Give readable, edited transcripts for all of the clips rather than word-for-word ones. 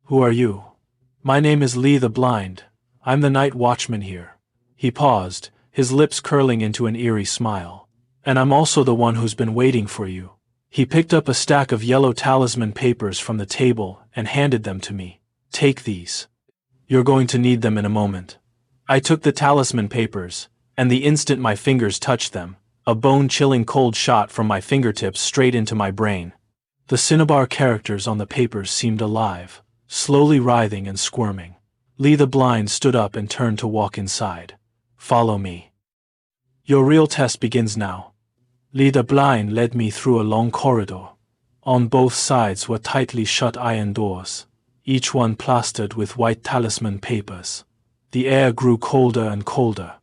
Who are you? My name is Lee the Blind. I'm the night watchman here. He paused, his lips curling into an eerie smile. And I'm also the one who's been waiting for you. He picked up a stack of yellow talisman papers from the table and handed them to me. Take these. You're going to need them in a moment. I took the talisman papers, and the instant my fingers touched them, a bone-chilling cold shot from my fingertips straight into my brain. The cinnabar characters on the papers seemed alive, slowly writhing and squirming. Lee the Blind stood up and turned to walk inside. Follow me. Your real test begins now. Lee the Blind led me through a long corridor. On both sides were tightly shut iron doors, each one plastered with white talisman papers. The air grew colder and colder.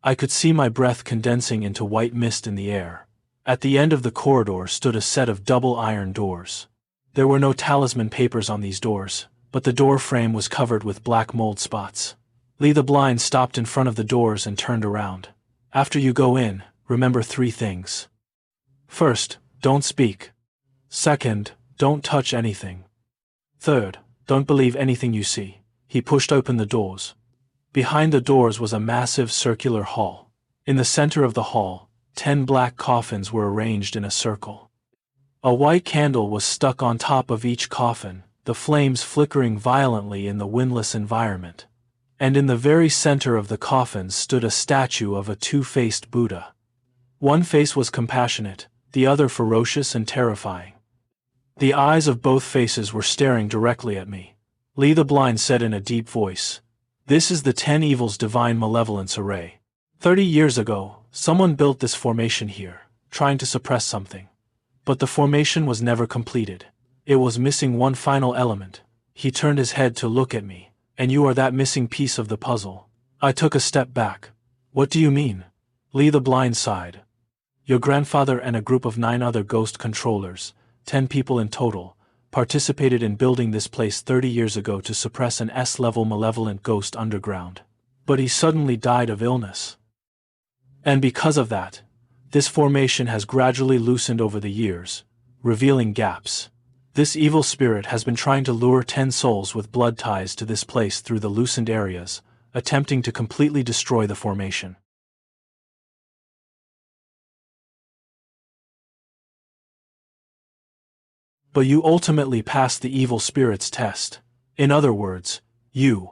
I could see my breath condensing into white mist in the air. At the end of the corridor stood a set of double iron doors. There were no talisman papers on these doors, but the door frame was covered with black mold spots. Lee the Blind stopped in front of the doors and turned around. After you go in, remember 3 things. First, don't speak. Second, don't touch anything. Third, don't believe anything you see. He pushed open the doors. Behind the doors was a massive circular hall. In the center of the hall, 10 black coffins were arranged in a circle. A white candle was stuck on top of each coffin, the flames flickering violently in the windless environment. And in the very center of the coffins stood a statue of a 2-faced Buddha. One face was compassionate, the other ferocious and terrifying. The eyes of both faces were staring directly at me. Lee the Blind said in a deep voice, "This is the 10 Evils Divine Malevolence Array. 30 years ago, someone built this formation here, trying to suppress something. But the formation was never completed. It was missing one final element." He turned his head to look at me. "And you are that missing piece of the puzzle." I took a step back. "What do you mean?" Lee the Blind sighed. "Your grandfather and a group of 9 other ghost controllers, 10 people in total, participated in building this place 30 years ago to suppress an S-level malevolent ghost underground. But he suddenly died of illness. And because of that, this formation has gradually loosened over the years, revealing gaps. This evil spirit has been trying to lure 10 souls with blood ties to this place through the loosened areas, attempting to completely destroy the formation. But you ultimately passed the evil spirit's test. In other words, you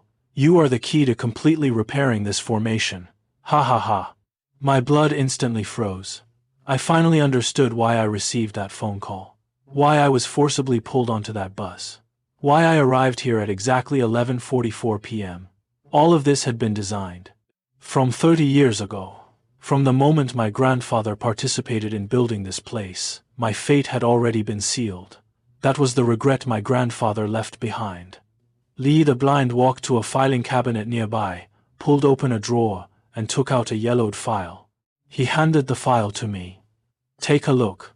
are the key to completely repairing this formation. Ha ha ha. My blood instantly froze. I finally understood why I received that phone call. Why I was forcibly pulled onto that bus. Why I arrived here at exactly 11:44 p.m. All of this had been designed. From 30 years ago. From the moment my grandfather participated in building this place, my fate had already been sealed. That was the regret my grandfather left behind. Lee the Blind walked to a filing cabinet nearby, pulled open a drawer, and took out a yellowed file. He handed the file to me. "Take a look.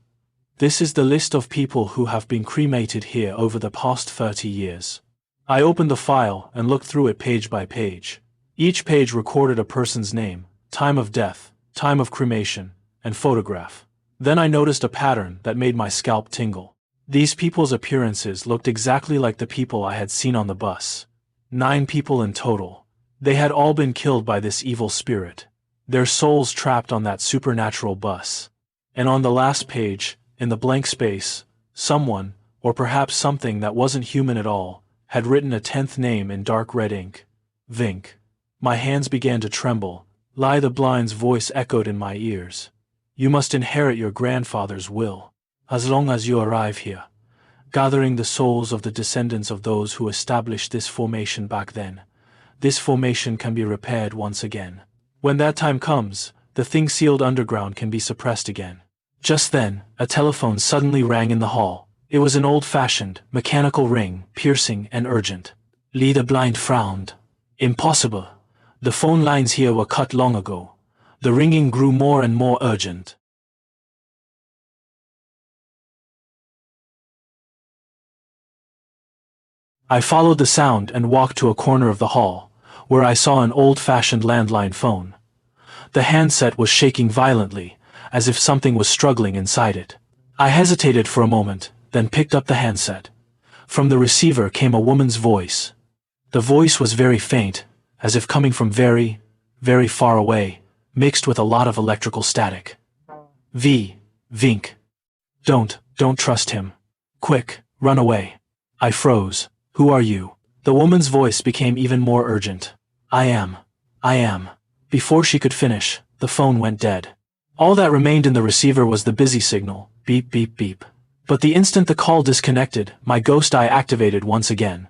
This is the list of people who have been cremated here over the past 30 years. I opened the file and looked through it page by page. Each page recorded a person's name, time of death, time of cremation, and photograph. Then I noticed a pattern that made my scalp tingle. These people's appearances looked exactly like the people I had seen on the bus. 9 people in total. They had all been killed by this evil spirit. Their souls trapped on that supernatural bus. And on the last page, in the blank space, someone, or perhaps something that wasn't human at all, had written a 10th name in dark red ink. Vink. My hands began to tremble. Lee the Blind's voice echoed in my ears. "You must inherit your grandfather's will. As long as you arrive here, gathering the souls of the descendants of those who established this formation back then, this formation can be repaired once again. When that time comes, the thing sealed underground can be suppressed again." Just then, a telephone suddenly rang in the hall. It was an old-fashioned, mechanical ring, piercing and urgent. Lee the Blind frowned. "Impossible. The phone lines here were cut long ago." The ringing grew more and more urgent. I followed the sound and walked to a corner of the hall, where I saw an old-fashioned landline phone. The handset was shaking violently, as if something was struggling inside it. I hesitated for a moment, then picked up the handset. From the receiver came a woman's voice. The voice was very faint, as if coming from very, very far away, mixed with a lot of electrical static. Vink. Don't trust him. Quick, run away. I froze. Who are you? The woman's voice became even more urgent. I am. Before she could finish, the phone went dead. All that remained in the receiver was the busy signal, beep beep beep. But the instant the call disconnected, my ghost eye activated once again.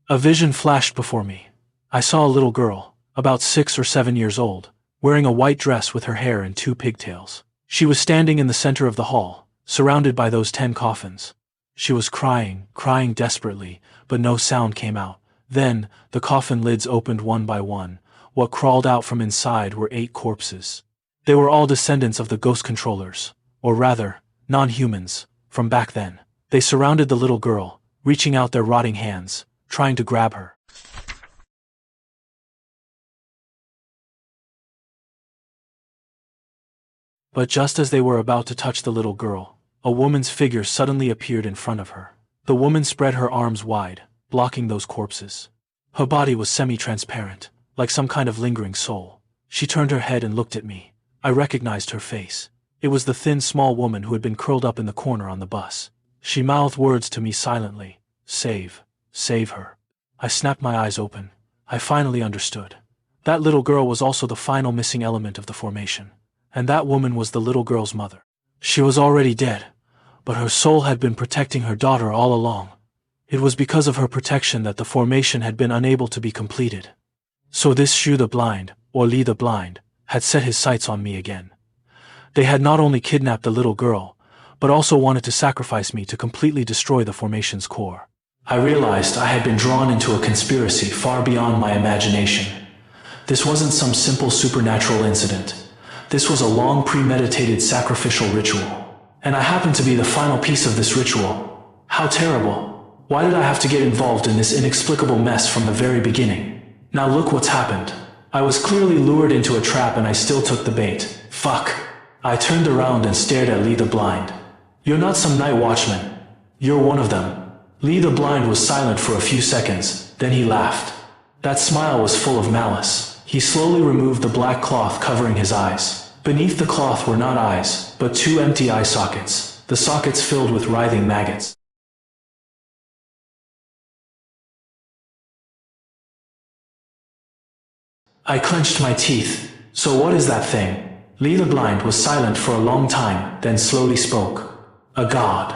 A vision flashed before me. I saw a little girl, about 6 or 7 years old, wearing a white dress with her hair in 2 pigtails. She was standing in the center of the hall, surrounded by those 10 coffins. She was crying desperately, but no sound came out. Then, the coffin lids opened one by one. What crawled out from inside were 8 corpses. They were all descendants of the ghost controllers, or rather, non-humans, from back then. They surrounded the little girl, reaching out their rotting hands, trying to grab her. But just as they were about to touch the little girl, a woman's figure suddenly appeared in front of her. The woman spread her arms wide, blocking those corpses. Her body was semi-transparent, like some kind of lingering soul. She turned her head and looked at me. I recognized her face. It was the thin, small woman who had been curled up in the corner on the bus. She mouthed words to me silently. Save her. I snapped my eyes open. I finally understood. That little girl was also the final missing element of the formation. And that woman was the little girl's mother. She was already dead, but her soul had been protecting her daughter all along. It was because of her protection that the formation had been unable to be completed. So this Shu the Blind, or Li the Blind, had set his sights on me again. They had not only kidnapped the little girl, but also wanted to sacrifice me to completely destroy the formation's core. I realized I had been drawn into a conspiracy far beyond my imagination. This wasn't some simple supernatural incident. This was a long premeditated sacrificial ritual. And I happened to be the final piece of this ritual. How terrible. Why did I have to get involved in this inexplicable mess from the very beginning? Now look what's happened. I was clearly lured into a trap and I still took the bait. Fuck. I turned around and stared at Li the Blind. You're not some night watchman. You're one of them. Li the Blind was silent for a few seconds, then he laughed. That smile was full of malice. He slowly removed the black cloth covering his eyes. Beneath the cloth were not eyes, but 2 empty eye sockets, the sockets filled with writhing maggots. I clenched my teeth. So what is that thing? Li the Blind was silent for a long time, then slowly spoke. A god.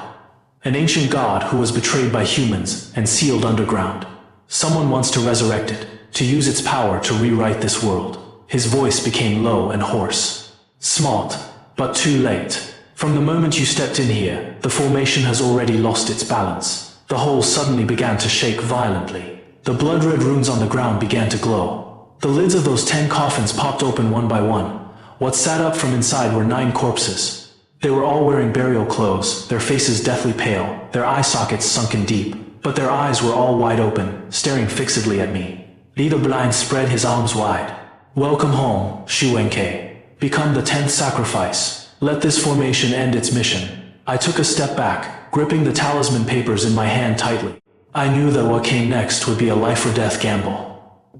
An ancient god who was betrayed by humans and sealed underground. Someone wants to resurrect it, to use its power to rewrite this world. His voice became low and hoarse. Smart, but too late. From the moment you stepped in here, the formation has already lost its balance. The whole suddenly began to shake violently. The blood-red runes on the ground began to glow. The lids of those 10 coffins popped open one by one. What sat up from inside were 9 corpses. They were all wearing burial clothes, their faces deathly pale, their eye sockets sunken deep, but their eyes were all wide open, staring fixedly at me. Li the Blind spread his arms wide. Welcome home, Shu Wenke. Become the 10th sacrifice. Let this formation end its mission. I took a step back, gripping the talisman papers in my hand tightly. I knew that what came next would be a life-or-death gamble.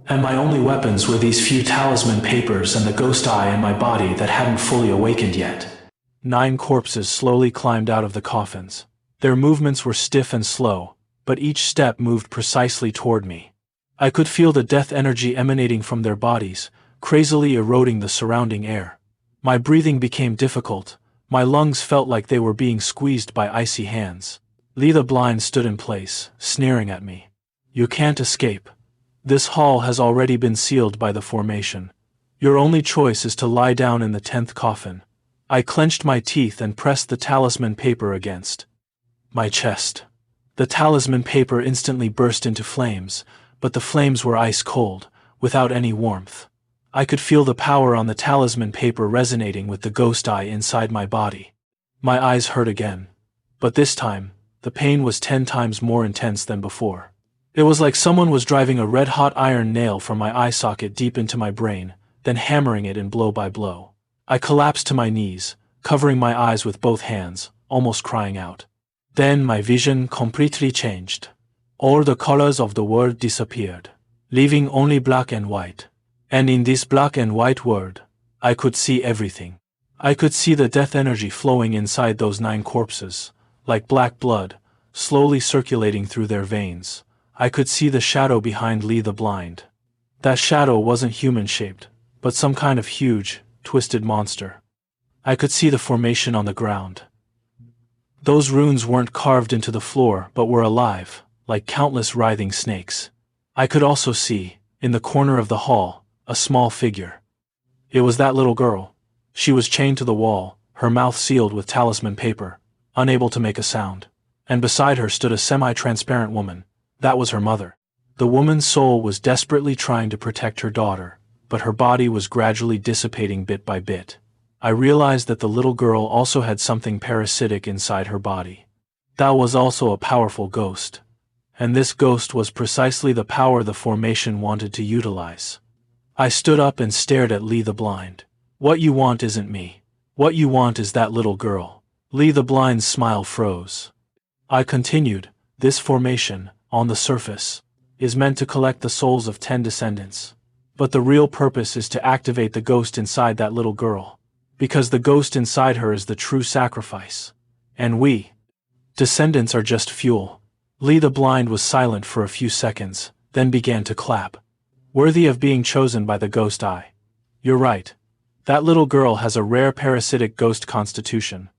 And my only weapons were these few talisman papers and the ghost eye in my body that hadn't fully awakened yet. 9 corpses slowly climbed out of the coffins. Their movements were stiff and slow, but each step moved precisely toward me. I could feel the death energy emanating from their bodies, crazily eroding the surrounding air. My breathing became difficult. My lungs felt like they were being squeezed by icy hands. Li the Blind stood in place, sneering at me. You can't escape. This hall has already been sealed by the formation. Your only choice is to lie down in the 10th coffin. I clenched my teeth and pressed the talisman paper against my chest. The talisman paper instantly burst into flames, but the flames were ice cold, without any warmth. I could feel the power on the talisman paper resonating with the ghost eye inside my body. My eyes hurt again, but this time, the pain was 10 times more intense than before. It was like someone was driving a red-hot iron nail from my eye socket deep into my brain, then hammering it in blow by blow. I collapsed to my knees, covering my eyes with both hands, almost crying out. Then my vision completely changed. All the colors of the world disappeared, leaving only black and white. And in this black and white world, I could see everything. I could see the death energy flowing inside those 9 corpses, like black blood, slowly circulating through their veins. I could see the shadow behind Lee the Blind. That shadow wasn't human-shaped, but some kind of huge, twisted monster. I could see the formation on the ground. Those runes weren't carved into the floor but were alive, like countless writhing snakes. I could also see, in the corner of the hall, a small figure. It was that little girl. She was chained to the wall, her mouth sealed with talisman paper, unable to make a sound. And beside her stood a semi-transparent woman. That was her mother. The woman's soul was desperately trying to protect her daughter, but her body was gradually dissipating bit by bit. I realized that the little girl also had something parasitic inside her body. That was also a powerful ghost. And this ghost was precisely the power the formation wanted to utilize. I stood up and stared at Lee the Blind. What you want isn't me. What you want is that little girl. Lee the Blind's smile froze. I continued, this formation, on the surface, is meant to collect the souls of 10 descendants. But the real purpose is to activate the ghost inside that little girl. Because the ghost inside her is the true sacrifice. And we, descendants, are just fuel. Lee the Blind was silent for a few seconds, then began to clap. Worthy of being chosen by the ghost eye. You're right. That little girl has a rare parasitic ghost constitution.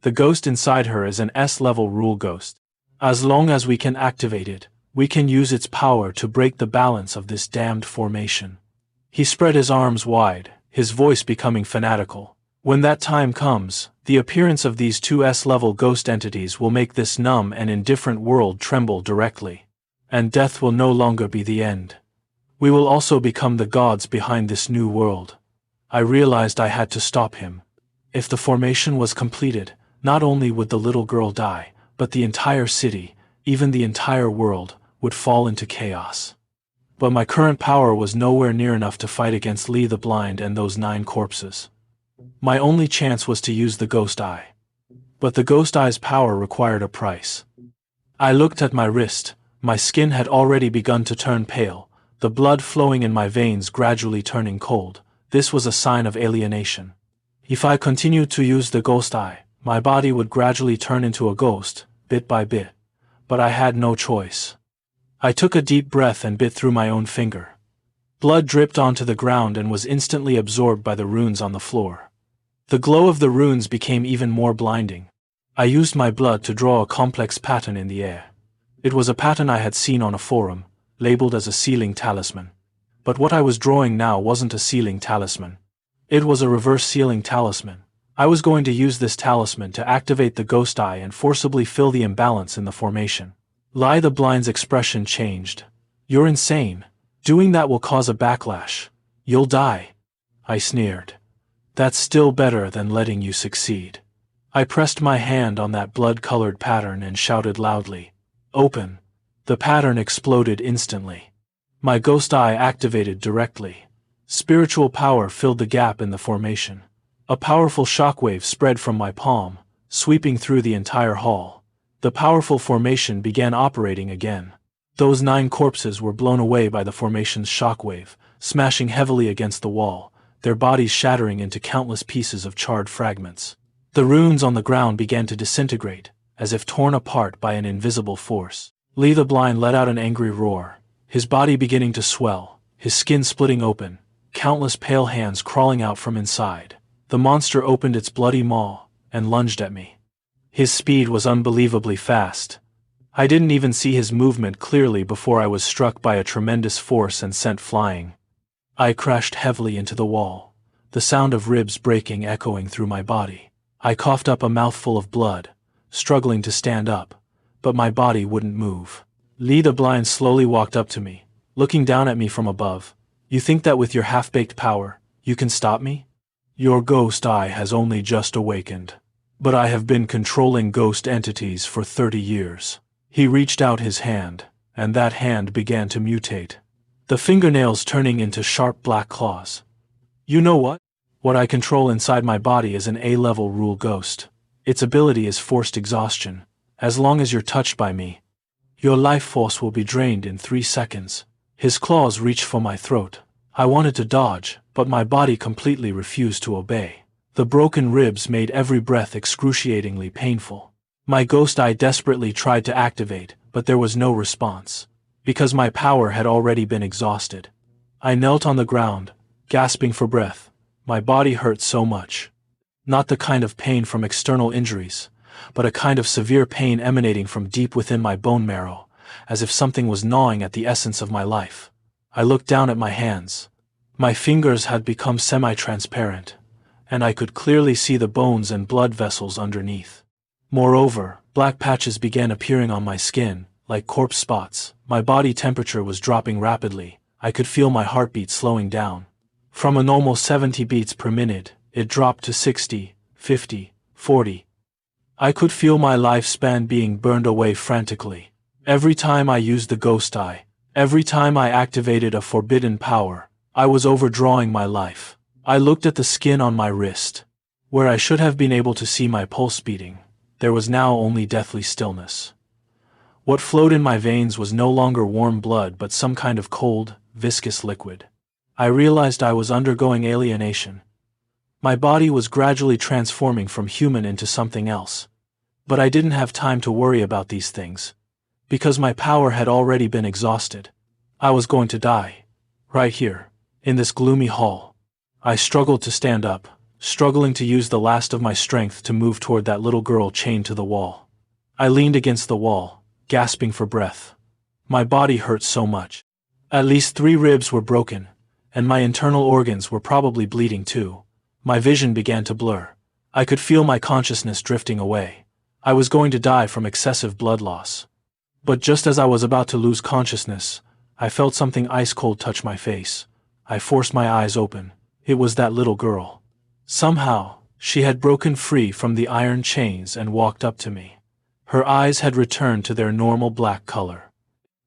The ghost inside her is an S-level rule ghost. As long as we can activate it, we can use its power to break the balance of this damned formation. He spread his arms wide, his voice becoming fanatical. When that time comes, the appearance of these 2 S-level ghost entities will make this numb and indifferent world tremble directly. And death will no longer be the end. We will also become the gods behind this new world. I realized I had to stop him. If the formation was completed, not only would the little girl die, but the entire city, even the entire world, would fall into chaos. But my current power was nowhere near enough to fight against Lee the Blind and those 9 corpses. My only chance was to use the ghost eye. But the ghost eye's power required a price. I looked at my wrist. My skin had already begun to turn pale, the blood flowing in my veins gradually turning cold. This was a sign of alienation. If I continued to use the ghost eye, my body would gradually turn into a ghost, bit by bit. But I had no choice. I took a deep breath and bit through my own finger. Blood dripped onto the ground and was instantly absorbed by the runes on the floor. The glow of the runes became even more blinding. I used my blood to draw a complex pattern in the air. It was a pattern I had seen on a forum, labeled as a sealing talisman. But what I was drawing now wasn't a sealing talisman. It was a reverse sealing talisman. I was going to use this talisman to activate the ghost eye and forcibly fill the imbalance in the formation. Lie the Blind's expression changed. You're insane. Doing that will cause a backlash. You'll die. I sneered. That's still better than letting you succeed. I pressed my hand on that blood-colored pattern and shouted loudly, "Open." The pattern exploded instantly. My ghost eye activated directly. Spiritual power filled the gap in the formation. A powerful shockwave spread from my palm, sweeping through the entire hall. The powerful formation began operating again. Those 9 corpses were blown away by the formation's shockwave, smashing heavily against the wall, their bodies shattering into countless pieces of charred fragments. The runes on the ground began to disintegrate, as if torn apart by an invisible force. Lee the Blind let out an angry roar, his body beginning to swell, his skin splitting open, countless pale hands crawling out from inside. The monster opened its bloody maw and lunged at me. His speed was unbelievably fast. I didn't even see his movement clearly before I was struck by a tremendous force and sent flying. I crashed heavily into the wall, the sound of ribs breaking echoing through my body. I coughed up a mouthful of blood, struggling to stand up, but my body wouldn't move. Lee the Blind slowly walked up to me, looking down at me from above. You think that with your half-baked power, you can stop me? Your ghost eye has only just awakened. But I have been controlling ghost entities for 30 years. He reached out his hand, and that hand began to mutate, the fingernails turning into sharp black claws. You know what? What I control inside my body is an A-level rule ghost. Its ability is forced exhaustion. As long as you're touched by me, your life force will be drained in 3 seconds. His claws reached for my throat. I wanted to dodge, but my body completely refused to obey. The broken ribs made every breath excruciatingly painful. My ghost eye desperately tried to activate, but there was no response. Because my power had already been exhausted. I knelt on the ground, gasping for breath. My body hurt so much. Not the kind of pain from external injuries, but a kind of severe pain emanating from deep within my bone marrow, as if something was gnawing at the essence of my life. I looked down at my hands. My fingers had become semi-transparent, and I could clearly see the bones and blood vessels underneath. Moreover, black patches began appearing on my skin, like corpse spots. My body temperature was dropping rapidly. I could feel my heartbeat slowing down. From a normal 70 beats per minute, it dropped to 60, 50, 40. I could feel my lifespan being burned away frantically. Every time I used the ghost eye, every time I activated a forbidden power, I was overdrawing my life. I looked at the skin on my wrist. Where I should have been able to see my pulse beating, there was now only deathly stillness. What flowed in my veins was no longer warm blood but some kind of cold, viscous liquid. I realized I was undergoing alienation. My body was gradually transforming from human into something else. But I didn't have time to worry about these things. Because my power had already been exhausted. I was going to die. Right here, in this gloomy hall. I struggled to stand up, struggling to use the last of my strength to move toward that little girl chained to the wall. I leaned against the wall, gasping for breath. My body hurt so much. At least 3 ribs were broken, and my internal organs were probably bleeding too. My vision began to blur. I could feel my consciousness drifting away. I was going to die from excessive blood loss. But just as I was about to lose consciousness, I felt something ice-cold touch my face. I forced my eyes open. It was that little girl. Somehow, she had broken free from the iron chains and walked up to me. Her eyes had returned to their normal black color.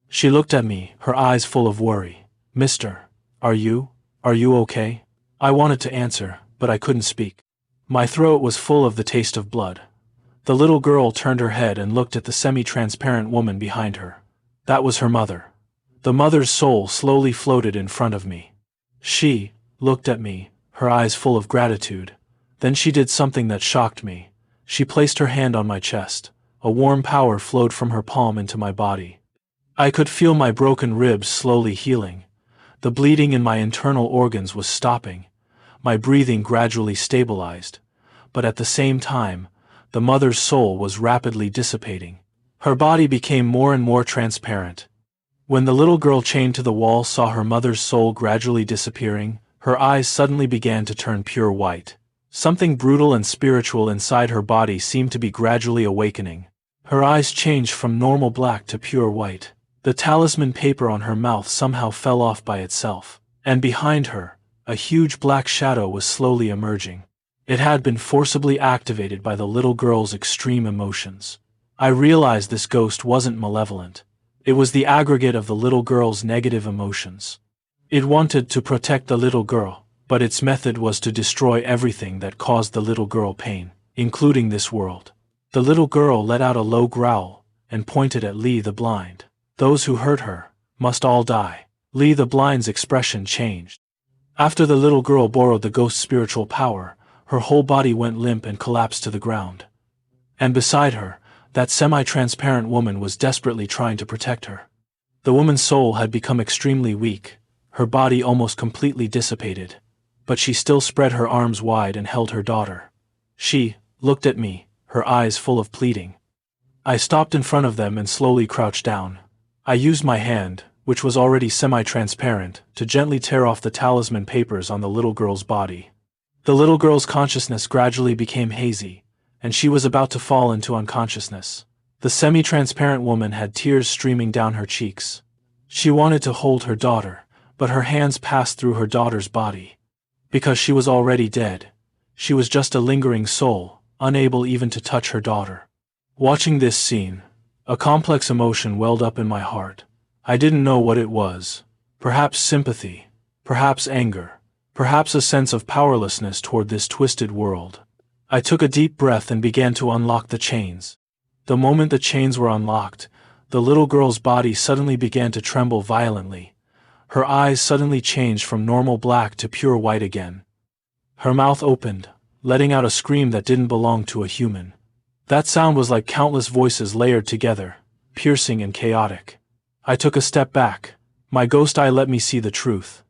She looked at me, her eyes full of worry. "Mister, are you okay?" I wanted to answer, but I couldn't speak. My throat was full of the taste of blood. The little girl turned her head and looked at the semi-transparent woman behind her. That was her mother. The mother's soul slowly floated in front of me. She looked at me, her eyes full of gratitude. Then she did something that shocked me. She placed her hand on my chest. A warm power flowed from her palm into my body. I could feel my broken ribs slowly healing. The bleeding in my internal organs was stopping. My breathing gradually stabilized. But at the same time, the mother's soul was rapidly dissipating. Her body became more and more transparent. When the little girl chained to the wall saw her mother's soul gradually disappearing, her eyes suddenly began to turn pure white. Something brutal and spiritual inside her body seemed to be gradually awakening. Her eyes changed from normal black to pure white. The talisman paper on her mouth somehow fell off by itself, and behind her, a huge black shadow was slowly emerging. It had been forcibly activated by the little girl's extreme emotions. I realized this ghost wasn't malevolent. It was the aggregate of the little girl's negative emotions. It wanted to protect the little girl, but its method was to destroy everything that caused the little girl pain, including this world. The little girl let out a low growl and pointed at Lee the Blind. Those who hurt her must all die. Lee the Blind's expression changed. After the little girl borrowed the ghost's spiritual power, her whole body went limp and collapsed to the ground. And beside her, that semi-transparent woman was desperately trying to protect her. The woman's soul had become extremely weak, her body almost completely dissipated, but she still spread her arms wide and held her daughter. She looked at me, her eyes full of pleading. I stopped in front of them and slowly crouched down. I used my hand, which was already semi-transparent, to gently tear off the talisman papers on the little girl's body. The little girl's consciousness gradually became hazy, and she was about to fall into unconsciousness. The semi-transparent woman had tears streaming down her cheeks. She wanted to hold her daughter, but her hands passed through her daughter's body. Because she was already dead, she was just a lingering soul, unable even to touch her daughter. Watching this scene, a complex emotion welled up in my heart. I didn't know what it was. Perhaps sympathy, perhaps anger, Perhaps a sense of powerlessness toward this twisted world. I took a deep breath and began to unlock the chains. The moment the chains were unlocked, the little girl's body suddenly began to tremble violently. Her eyes suddenly changed from normal black to pure white again. Her mouth opened, letting out a scream that didn't belong to a human. That sound was like countless voices layered together, piercing and chaotic. I took a step back. My ghost eye let me see the truth.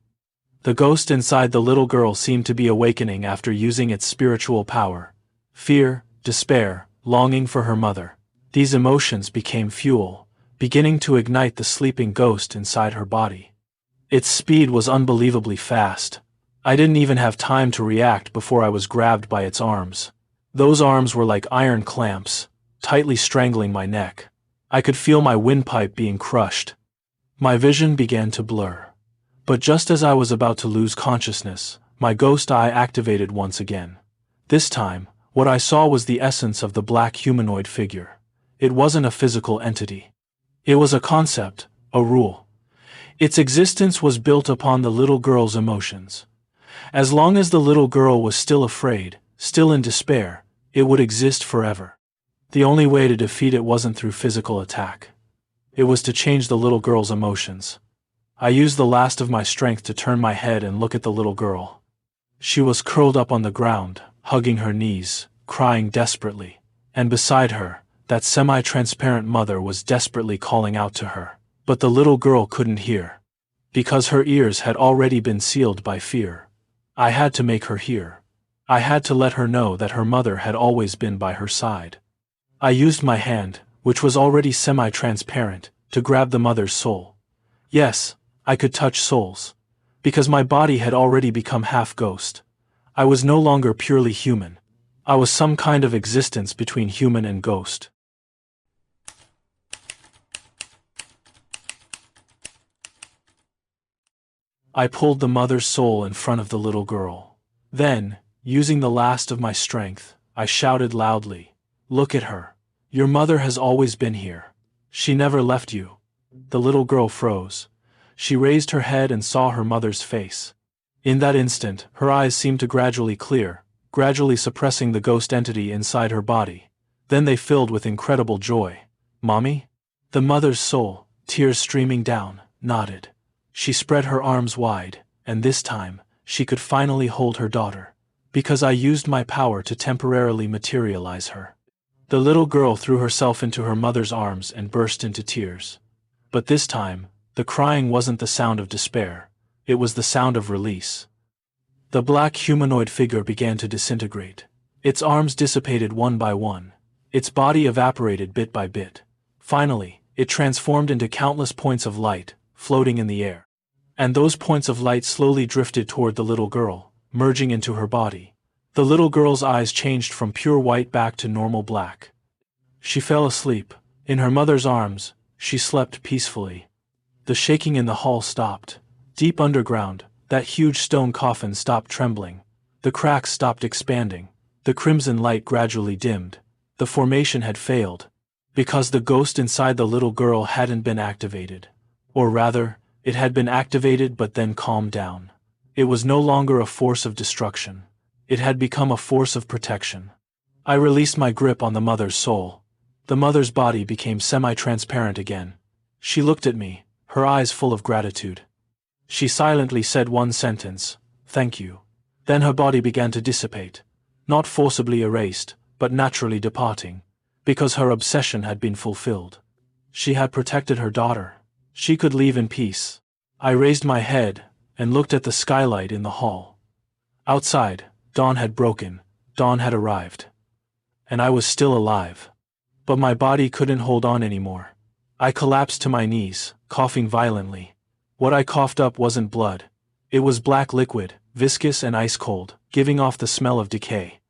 The ghost inside the little girl seemed to be awakening after using its spiritual power. Fear, despair, longing for her mother. These emotions became fuel, beginning to ignite the sleeping ghost inside her body. Its speed was unbelievably fast. I didn't even have time to react before I was grabbed by its arms. Those arms were like iron clamps, tightly strangling my neck. I could feel my windpipe being crushed. My vision began to blur. But just as I was about to lose consciousness, my ghost eye activated once again. This time, what I saw was the essence of the black humanoid figure. It wasn't a physical entity. It was a concept, a rule. Its existence was built upon the little girl's emotions. As long as the little girl was still afraid, still in despair, it would exist forever. The only way to defeat it wasn't through physical attack. It was to change the little girl's emotions. I used the last of my strength to turn my head and look at the little girl. She was curled up on the ground, hugging her knees, crying desperately. And beside her, that semi-transparent mother was desperately calling out to her. But the little girl couldn't hear. Because her ears had already been sealed by fear. I had to make her hear. I had to let her know that her mother had always been by her side. I used my hand, which was already semi-transparent, to grab the mother's soul. Yes, I could touch souls. Because my body had already become half ghost. I was no longer purely human. I was some kind of existence between human and ghost. I pulled the mother's soul in front of the little girl. Then, using the last of my strength, I shouted loudly, "Look at her. Your mother has always been here. She never left you." The little girl froze. She raised her head and saw her mother's face. In that instant, her eyes seemed to gradually clear, gradually suppressing the ghost entity inside her body. Then they filled with incredible joy. "Mommy?" The mother's soul, tears streaming down, nodded. She spread her arms wide, and this time, she could finally hold her daughter. Because I used my power to temporarily materialize her. The little girl threw herself into her mother's arms and burst into tears. But this time, the crying wasn't the sound of despair. It was the sound of release. The black humanoid figure began to disintegrate. Its arms dissipated one by one. Its body evaporated bit by bit. Finally, it transformed into countless points of light, floating in the air. And those points of light slowly drifted toward the little girl, merging into her body. The little girl's eyes changed from pure white back to normal black. She fell asleep. In her mother's arms, she slept peacefully. The shaking in the hall stopped. Deep underground, that huge stone coffin stopped trembling. The cracks stopped expanding. The crimson light gradually dimmed. The formation had failed. Because the ghost inside the little girl hadn't been activated. Or rather, it had been activated but then calmed down. It was no longer a force of destruction. It had become a force of protection. I released my grip on the mother's soul. The mother's body became semi-transparent again. She looked at me, her eyes full of gratitude. She silently said one sentence, "Thank you." Then her body began to dissipate. Not forcibly erased, but naturally departing. Because her obsession had been fulfilled. She had protected her daughter. She could leave in peace. I raised my head, and looked at the skylight in the hall. Outside, dawn had broken, dawn had arrived. And I was still alive. But my body couldn't hold on anymore. I collapsed to my knees, coughing violently. What I coughed up wasn't blood. It was black liquid, viscous and ice-cold, giving off the smell of decay.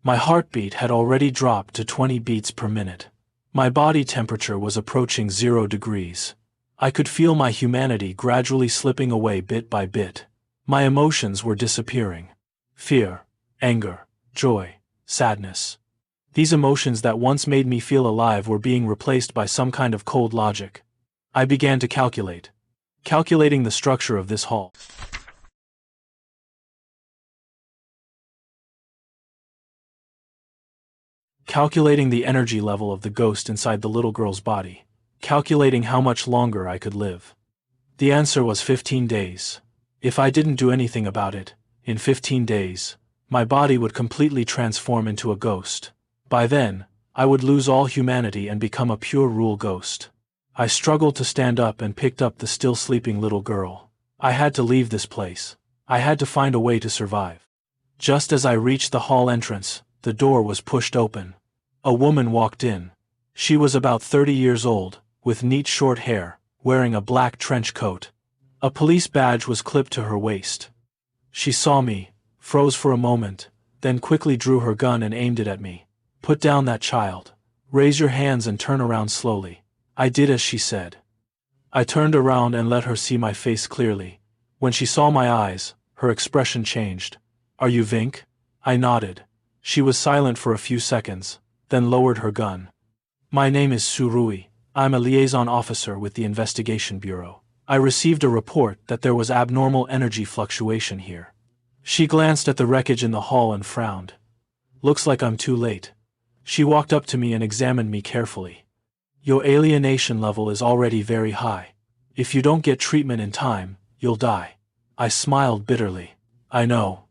My heartbeat had already dropped to 20 beats per minute. My body temperature was approaching 0 degrees. I could feel my humanity gradually slipping away bit by bit. My emotions were disappearing. Fear, anger, joy, sadness. These emotions that once made me feel alive were being replaced by some kind of cold logic. I began to calculating the structure of this hall. calculating the energy level of the ghost inside the little girl's body, calculating how much longer I could live. The answer was 15 days. If I didn't do anything about it, in 15 days, my body would completely transform into a ghost. By then, I would lose all humanity and become a pure rule ghost. I struggled to stand up and picked up the still sleeping little girl. I had to leave this place. I had to find a way to survive. Just as I reached the hall entrance, the door was pushed open. A woman walked in. She was about 30 years old, with neat short hair, wearing a black trench coat. A police badge was clipped to her waist. She saw me, froze for a moment, then quickly drew her gun and aimed it at me. "Put down that child. Raise your hands and turn around slowly." I did as she said. I turned around and let her see my face clearly. When she saw my eyes, her expression changed. "Are you Vink?" I nodded. She was silent for a few seconds, then lowered her gun. "My name is Surui. I'm a liaison officer with the Investigation Bureau. I received a report that there was abnormal energy fluctuation here." She glanced at the wreckage in the hall and frowned. "Looks like I'm too late." She walked up to me and examined me carefully. "Your alienation level is already very high. If you don't get treatment in time, you'll die." I smiled bitterly. "I know."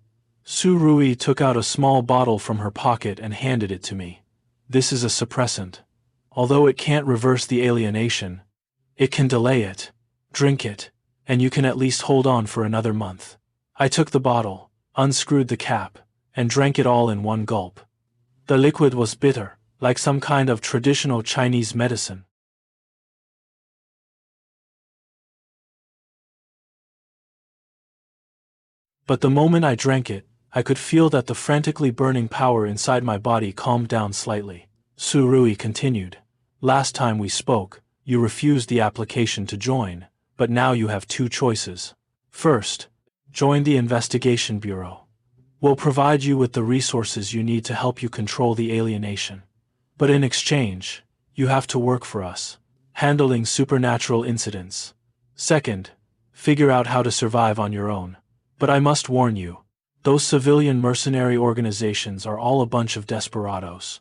Surui took out a small bottle from her pocket and handed it to me. "This is a suppressant. Although it can't reverse the alienation, it can delay it. Drink it, and you can at least hold on for another month." I took the bottle, unscrewed the cap, and drank it all in one gulp. The liquid was bitter, like some kind of traditional Chinese medicine. But the moment I drank it, I could feel that the frantically burning power inside my body calmed down slightly. Surui continued. "Last time we spoke, you refused the application to join, but now you have two choices. First, join the Investigation Bureau. We'll provide you with the resources you need to help you control the alienation. But in exchange, you have to work for us, handling supernatural incidents. Second, figure out how to survive on your own. But I must warn you, those civilian mercenary organizations are all a bunch of desperados.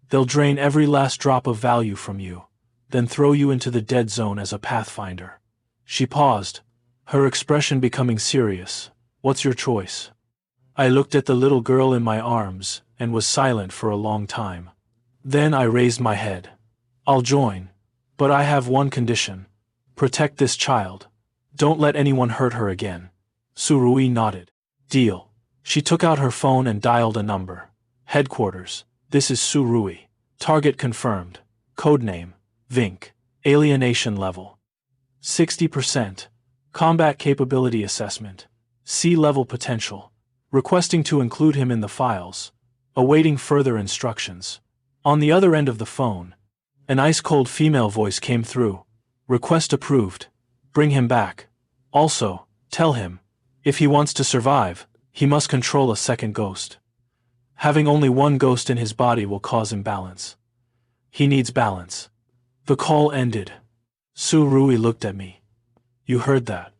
They'll drain every last drop of value from you, then throw you into the dead zone as a pathfinder." She paused, her expression becoming serious. "What's your choice?" I looked at the little girl in my arms, and was silent for a long time. Then I raised my head. "I'll join. But I have one condition. Protect this child. Don't let anyone hurt her again." Surui nodded. "Deal." She took out her phone and dialed a number. "Headquarters, this is Surui. Target confirmed. Codename, Vink. Alienation level 60%. Combat capability assessment. C-level potential. Requesting to include him in the files. Awaiting further instructions." On the other end of the phone, an ice-cold female voice came through. "Request approved. Bring him back. Also, tell him, if he wants to survive, he must control a second ghost. Having only one ghost in his body will cause imbalance. He needs balance." The call ended. Surui looked at me. "You heard that.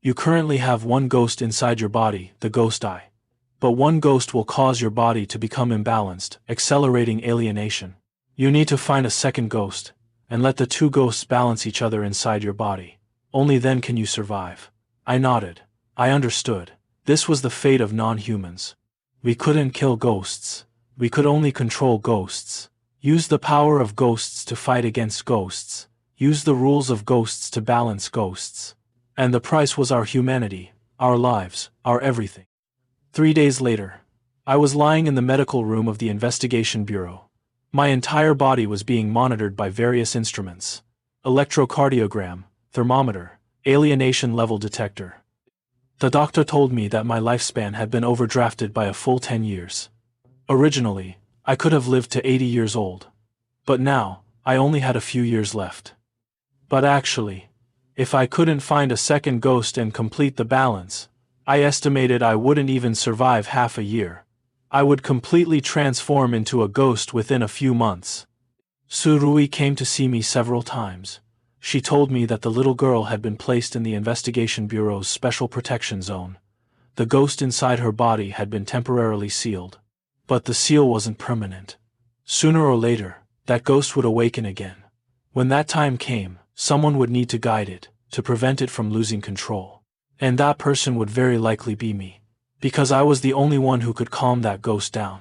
You currently have one ghost inside your body, the ghost eye. But one ghost will cause your body to become imbalanced, accelerating alienation. You need to find a second ghost, and let the two ghosts balance each other inside your body. Only then can you survive." I nodded. I understood. This was the fate of non-humans. We couldn't kill ghosts. We could only control ghosts. Use the power of ghosts to fight against ghosts. Use the rules of ghosts to balance ghosts. And the price was our humanity, our lives, our everything. 3 days later, I was lying in the medical room of the Investigation Bureau. My entire body was being monitored by various instruments: electrocardiogram, thermometer, alienation level detector. The doctor told me that my lifespan had been overdrafted by a full 10 years. Originally, I could have lived to 80 years old. But now, I only had a few years left. But actually, if I couldn't find a second ghost and complete the balance, I estimated I wouldn't even survive half a year. I would completely transform into a ghost within a few months. Surui came to see me several times. She told me that the little girl had been placed in the Investigation Bureau's Special Protection Zone. The ghost inside her body had been temporarily sealed. But the seal wasn't permanent. Sooner or later, that ghost would awaken again. When that time came, someone would need to guide it, to prevent it from losing control. And that person would very likely be me. Because I was the only one who could calm that ghost down.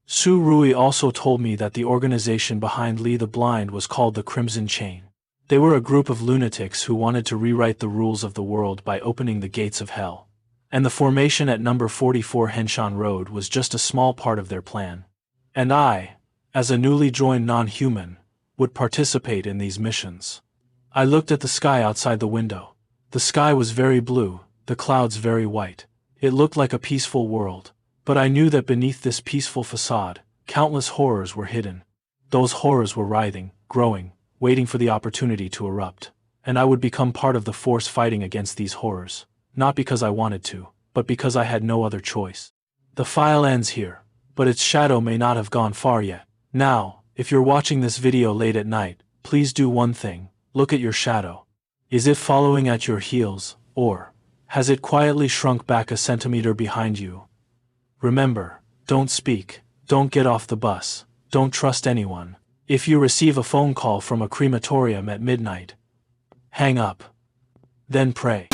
Su Rui also told me that the organization behind Lee the Blind was called the Crimson Chain. They were a group of lunatics who wanted to rewrite the rules of the world by opening the gates of hell. And the formation at number 44 Henshan Road was just a small part of their plan. And I, as a newly joined non-human, would participate in these missions. I looked at the sky outside the window. The sky was very blue, the clouds very white. It looked like a peaceful world, but I knew that beneath this peaceful facade, countless horrors were hidden. Those horrors were writhing, growing, waiting for the opportunity to erupt. And I would become part of the force fighting against these horrors, not because I wanted to, but because I had no other choice. The file ends here, but its shadow may not have gone far yet. Now, if you're watching this video late at night, please do one thing: look at your shadow. Is it following at your heels, or has it quietly shrunk back a centimeter behind you? Remember, don't speak, don't get off the bus, don't trust anyone. If you receive a phone call from a crematorium at midnight, hang up. Then pray.